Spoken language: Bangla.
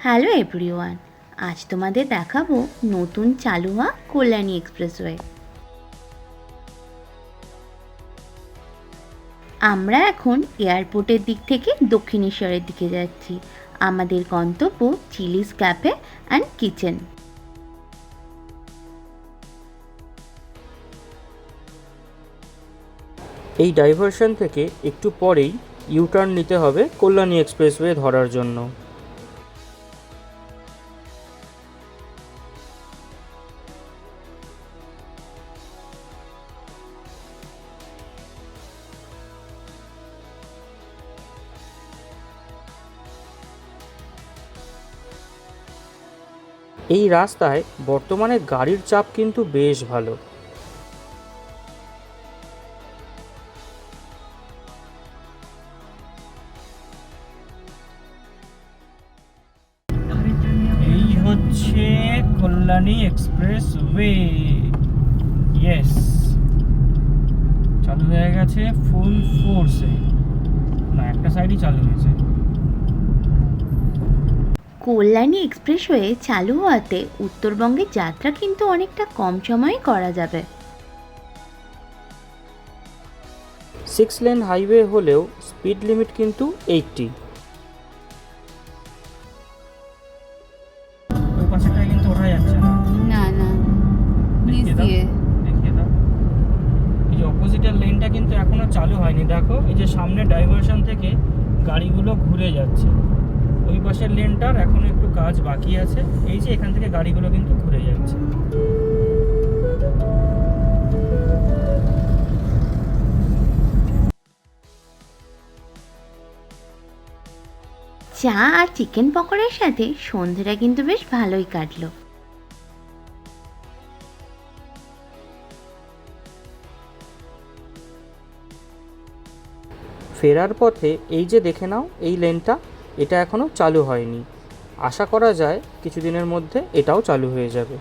হ্যালো এভরিওয়ান, আজ তোমাদের দেখাবো নতুন চালু হওয়া কল্যাণী এক্সপ্রেসওয়ে। আমরা এখন এয়ারপোর্টের দিক থেকে দক্ষিণেশ্বরের দিকে যাচ্ছি। আমাদের গন্তব্য চিলিস ক্যাফে অ্যান্ড কিচেন। এই ডাইভারশন থেকে একটু পরেই ইউটার্ন নিতে হবে কল্যাণী এক্সপ্রেসওয়ে ধরার জন্য। এই রাস্তায় বর্তমানে গাড়ির চাপ কিন্তু বেশ ভালো। এই হচ্ছে কল্যাণী এক্সপ্রেসওয়ে। ইয়েস, চালু হয়ে গেছে ফুল ফোর্সে। না, একটা সাইডই চালু হয়েছে। কল্যাণী এক্সপ্রেসওয়ে চালু হওয়াতে উত্তরবঙ্গের যাত্রা কিন্তু অনেকটা কম সময়ে করা যাবে। 6 লেন হাইওয়ে হলেও স্পিড লিমিট কিন্তু 80। ওই পাশেটায় কিন্তু ওঠা যাচ্ছে না। না না, দেখিয়ে দাও। এই যে অপোজিটের লেনটা কিন্তু এখনো চালু হয়নি। দেখো, এই যে সামনে ডাইভারশন থেকে গাড়িগুলো ঘুরে যাচ্ছে। ওই পাশের লেনটার এখনো একটু কাজ বাকি আছে। এই যে এখান থেকে গাড়িগুলো কিন্তু ঘুরে যাচ্ছে। চা আর চিকেন পকোড়ার সাথে সন্ধেটা কিন্তু বেশ ভালোই কাটলো। ফেরার পথে এই যে দেখে নাও, এই লেনটা, এটা এখনো চালু হয়নি। আশা করা যায় কিছুদিনের মধ্যে এটাও চালু হয়ে যাবে।